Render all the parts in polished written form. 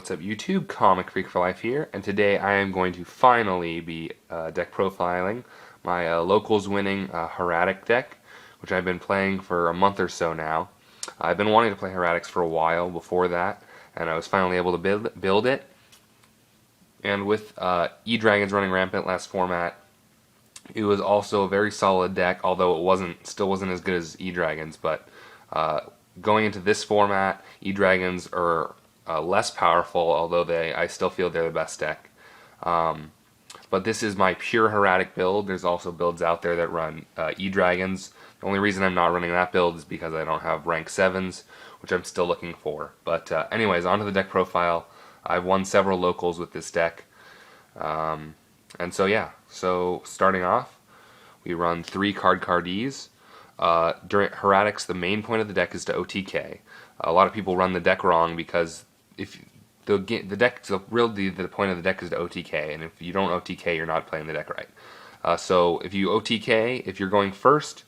what's up YouTube? Comic Freak for Life here, and today I am going to finally be deck profiling my locals winning Hieratic deck, which I've been playing for a month or so now. I've been wanting to play Hieratics for a while before that, and I was finally able to build it. And with E-Dragons running rampant last format, it was also a very solid deck, although it still wasn't as good as E-Dragons, but going into this format, E-Dragons are less powerful, although I still feel they're the best deck. But this is my pure Hieratic build. There's also builds out there that run E-Dragons. The only reason I'm not running that build is because I don't have rank 7s, which I'm still looking for. But anyways, onto the deck profile. I've won several locals with this deck. And so yeah, so starting off, we run 3 Cardees. During Hieratics, the main point of the deck is to OTK. A lot of people run the deck wrong because if the point of the deck is to OTK, and if you don't OTK, you're not playing the deck right. So if you OTK, if you're going first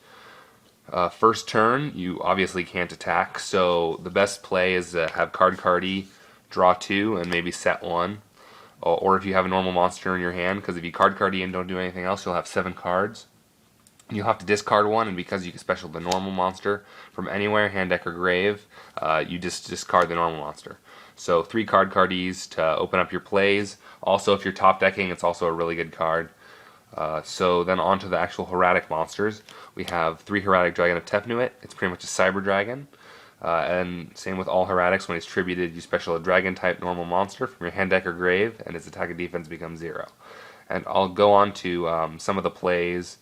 turn, you obviously can't attack. So the best play is to have Cardee, draw 2, and maybe set 1. Or if you have a normal monster in your hand, because if you Cardee and don't do anything else, you'll have 7 cards. You'll have to discard 1, and because you can special the normal monster from anywhere, hand, deck, or grave, you just discard the normal monster. So 3 Cardees to open up your plays. Also, if you're top decking, it's also a really good card. So then on to the actual Hieratic monsters. We have 3 Hieratic Dragon of Tepnuit. It's pretty much a Cyber Dragon. And same with all Hieratics, when it's tributed, you special a Dragon-type normal monster from your hand, deck, or grave, and its attack and defense becomes 0. And I'll go on to some of the plays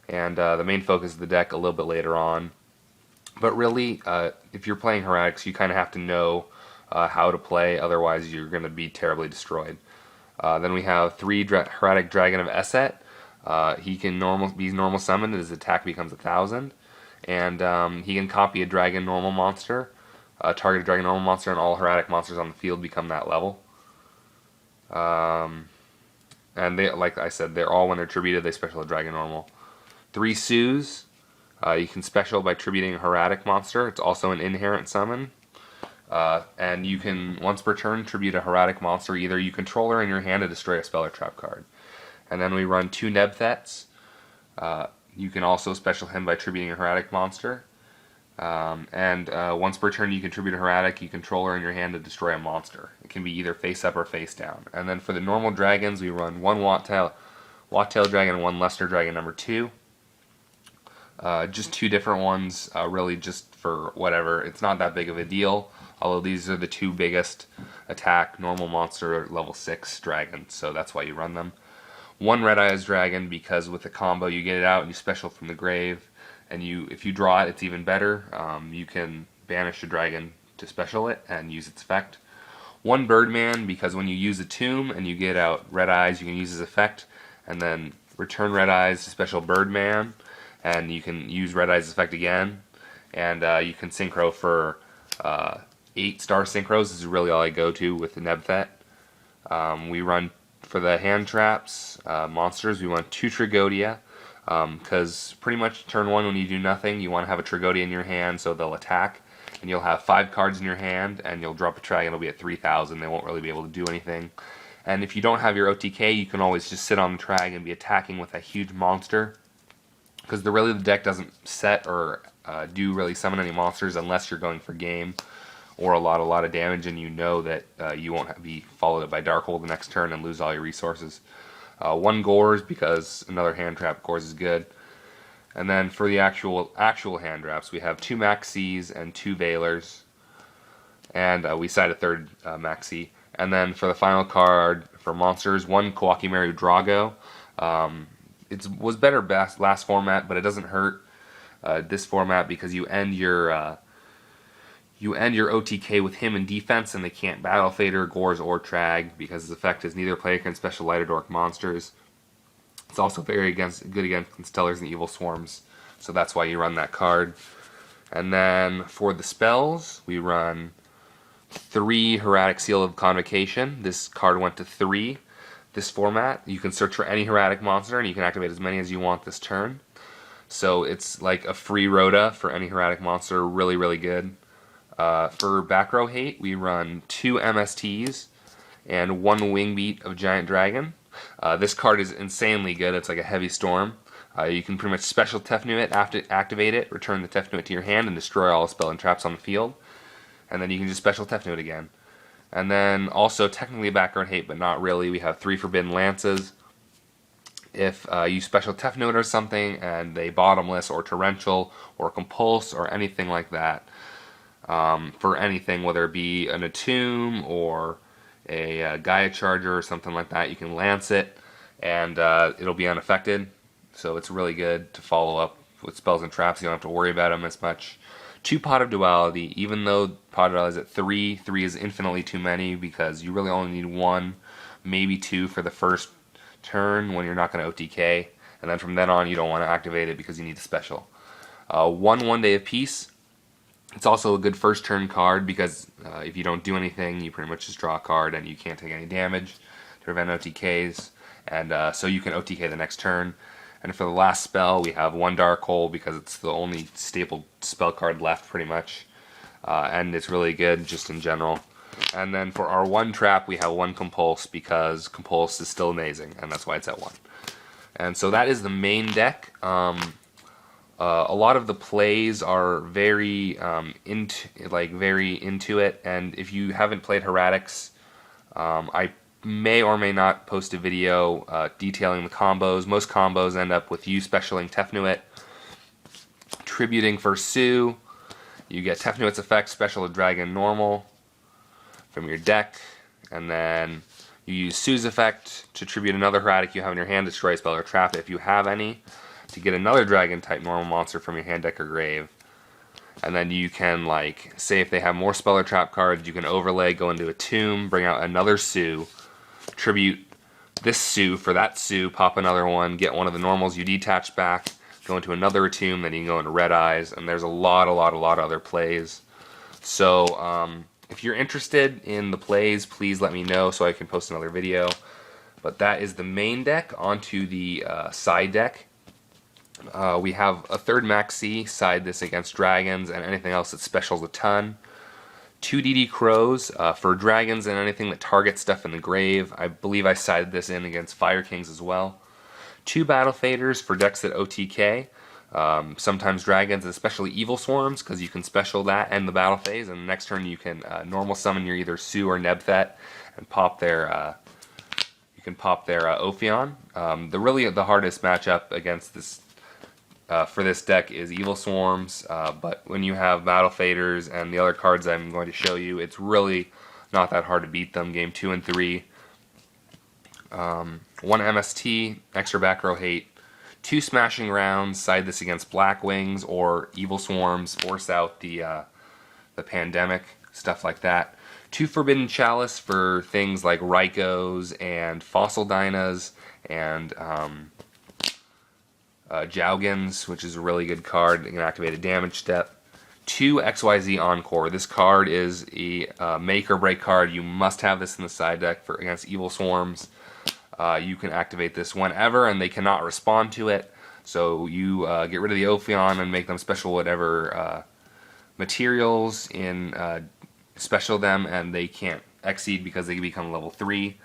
and the main focus of the deck a little bit later on. But really, if you're playing Hieratics, you kind of have to know how to play, otherwise you're going to be terribly destroyed. Then we have 3 Hieratic Dragon of Esset. He can be normal summoned, and his attack becomes 1,000. And he can copy a dragon normal monster, target a dragon normal monster, and all Hieratic monsters on the field become that level. And they, like I said, they're all, when they're tributed, they special a dragon normal. 3 Sues. You can special by tributing a Hieratic monster. It's also an inherent summon. And you can, once per turn, tribute a Hieratic monster, either you control her in your hand to destroy a spell or trap card. And then we run 2 Nebthets. You can also special him by tributing a Hieratic monster. Once per turn you contribute a Hieratic, you control her in your hand to destroy a monster. It can be either face up or face down. And then for the normal dragons, we run 1 Wattail Dragon and 1 Luster Dragon number 2. Just 2 different ones, really just for whatever. It's not that big of a deal, although these are the 2 biggest attack normal monster level 6 dragons, so that's why you run them. 1 Red Eyes Dragon, because with the combo you get it out and you special from the grave, and if you draw it, it's even better. You can banish a dragon to special it and use its effect. 1 Birdman, because when you use a tomb and you get out Red Eyes, you can use his effect and then return Red Eyes to special Birdman, and you can use Red Eyes' effect again, and you can synchro for 8-star synchros. This is really all I go to with the Nebthet. We run, for the hand traps monsters, we run 2 Tragodia, because pretty much turn 1 when you do nothing, you want to have a Tragodia in your hand so they'll attack, and you'll have 5 cards in your hand, and you'll drop a Trag, and it'll be at 3,000. They won't really be able to do anything. And if you don't have your OTK, you can always just sit on the Trag and be attacking with a huge monster, because the deck doesn't set or do really summon any monsters unless you're going for game or a lot of damage, and you know that you won't be followed up by Dark Hole the next turn and lose all your resources. 1 Gores, because another hand trap. Gores is good. And then for the actual hand traps, we have 2 Maxis and 2 Veilers, and we side a 3rd Maxi. And then for the final card for monsters, 1 Kawakimaru Drago. It was better last format, but it doesn't hurt this format, because you end your OTK with him in defense, and they can't Battle Fader, Gores, or Trag, because his effect is neither player can special light or dark monsters. It's also very good against Constellars and Evil Swarms, so that's why you run that card. And then for the spells, we run 3 Hieratic Seal of Convocation. This card went to 3. This format, you can search for any Hieratic monster, and you can activate as many as you want this turn. So it's like a free Rhoda for any Hieratic monster, really good. For back row hate, we run 2 MSTs. and 1 Wing Beat of Giant Dragon. This card is insanely good. It's like a heavy storm. You can pretty much special Tefnu it, activate it, return the Tefnu it to your hand, and destroy all spell and traps on the field. And then you can just special Tefnu it again. And then also technically background hate, but not really. We have 3 Forbidden Lances. If you special Tefnu it or something, and they bottomless or torrential or compulse or anything like that, for anything, whether it be an Attuned or a Gaia Charger or something like that, you can lance it, and it'll be unaffected. So it's really good to follow up with spells and traps. You don't have to worry about them as much. 2 Pot of Duality. Even though Pot of Duality is at 3, 3 is infinitely too many because you really only need 1, maybe 2 for the first turn when you're not going to OTK, and then from then on you don't want to activate it because you need the special. 1 Day of Peace. It's also a good first turn card because if you don't do anything, you pretty much just draw a card and you can't take any damage to prevent OTKs, and so you can OTK the next turn. And for the last spell, we have 1 Dark Hole because it's the only staple spell card left pretty much, and it's really good just in general. And then for our 1 trap, we have 1 Compulse because Compulse is still amazing, and that's why it's at 1. And so that is the main deck. A lot of the plays are very into it, and if you haven't played Hieratics, I may or may not post a video detailing the combos. Most combos end up with you specialing Tefnuit, tributing for Sue. You get Tefnuit's effect, special a dragon normal from your deck, and then you use Sue's effect to tribute another Hieratic you have in your hand, destroy a spell or trap it if you have any, to get another dragon type normal monster from your hand, deck, or grave. And then you can, like, say if they have more spell or trap cards, you can overlay, go into a tomb, bring out another Sue, tribute this Sue for that Sue, pop another one, get one of the normals you detach back, go into another tomb, then you can go into Red Eyes, and there's a lot of other plays. So if you're interested in the plays, please let me know so I can post another video. But that is the main deck. Onto the side deck. We have a 3rd Maxi, side this against dragons and anything else that specials a ton. 2 DD Crows for dragons and anything that targets stuff in the grave. I believe I sided this in against Fire Kings as well. 2 Battle Faders for decks that OTK. Sometimes dragons, especially Evil Swarms, because you can special that and the battle phase, and the next turn you can normal summon your either Sue or Nebthet and pop their Ophion. The hardest matchup against this for this deck is Evil Swarms, but when you have Battle Faders and the other cards I'm going to show you, it's really not that hard to beat them. Game 2 and 3. 1 MST, extra back row hate. 2 Smashing Rounds, side this against Black Wings or Evil Swarms, force out the pandemic, stuff like that. 2 Forbidden Chalice for things like Rykos and Fossil Dynas and Jougans, which is a really good card that can activate a damage step. 2 XYZ Encore. This card is a make or break card. You must have this in the side deck for against Evil Swarms. You can activate this whenever, and they cannot respond to it. So you get rid of the Ophion and make them special whatever materials in special them, and they can't exceed because they become level 3.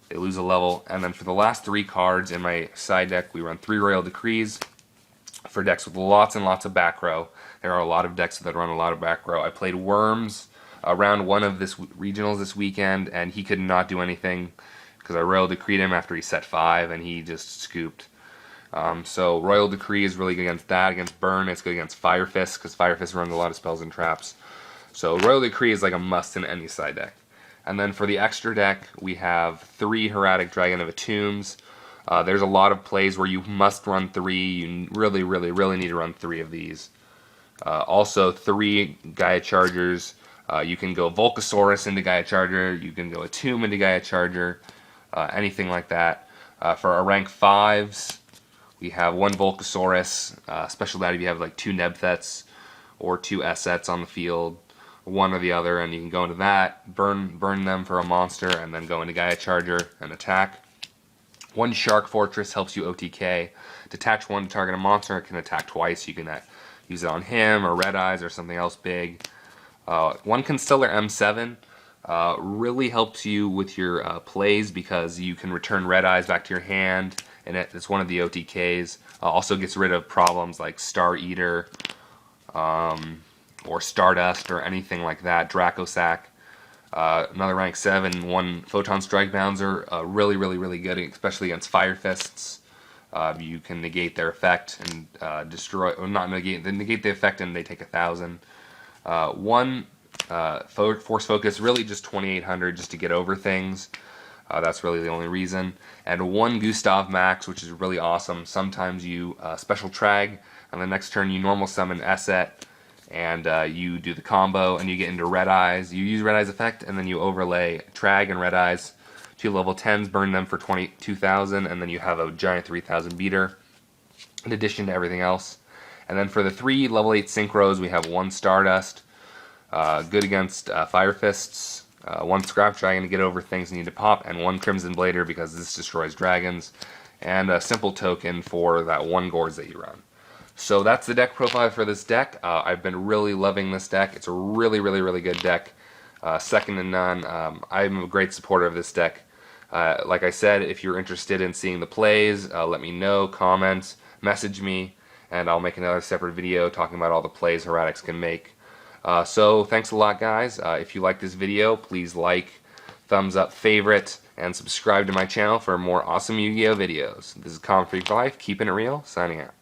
They lose a level. And then for the last 3 cards in my side deck, we run 3 Royal Decrees for decks with lots and lots of back row. There are a lot of decks that run a lot of back row. I played Worms around one of this regionals this weekend, and he could not do anything because I Royal Decreed him after he set 5, and he just scooped. So Royal Decree is really good against that. Against Burn, it's good against Fire Fist, because Fire Fist runs a lot of spells and traps. So Royal Decree is like a must in any side deck. And then for the extra deck, we have 3 Hieratic Dragon of Attunes. There's a lot of plays where you must run 3. You really need to run 3 of these. Also 3 Gaia Chargers. You can go Volcasaurus into Gaia Charger. You can go Attune into Gaia Charger. Anything like that. For our rank 5s, we have 1 Volcasaurus. Special that if you have like 2 Nebthets or 2 Essets on the field, one or the other, and you can go into that, burn them for a monster, and then go into Gaia Charger and attack. 1 Shark Fortress helps you OTK. Detach 1 to target a monster. It can attack twice. You can use it on him or Red Eyes or something else big. 1 Constellar M7. Really helps you with your plays because you can return red eyes back to your hand, and it's one of the OTKs. Also gets rid of problems like Star Eater or Stardust or anything like that. Dracosac. Another rank 7, 1 Photon Strike Bouncer. Really good, especially against Fire Fists. You can negate their effect and destroy, or not negate the effect, and they take 1,000. One Force Focus, really just 2,800 just to get over things. That's really the only reason. And 1 Gustav Max, which is really awesome. Sometimes you Special Trag, and the next turn you normal summon Esset, and you do the combo, and you get into Red Eyes. You use Red Eyes effect, and then you overlay Trag and Red Eyes. 2 level 10s, burn them for 22,000, and then you have a giant 3,000 beater, in addition to everything else. And then for the 3 level 8 synchros, we have 1 Stardust, good against Fire Fists, 1 Scrap Dragon to get over things you need to pop, and 1 Crimson Blader because this destroys dragons, and a simple token for that 1 Gorz that you run. So that's the deck profile for this deck. I've been really loving this deck. It's a really good deck. Second to none. I'm a great supporter of this deck. Like I said, if you're interested in seeing the plays, let me know, comment, message me, and I'll make another separate video talking about all the plays Hieratics can make. So thanks a lot, guys. If you like this video, please like, thumbs up, favorite, and subscribe to my channel for more awesome Yu-Gi-Oh videos. This is Common Freak for Life, keeping it real, signing out.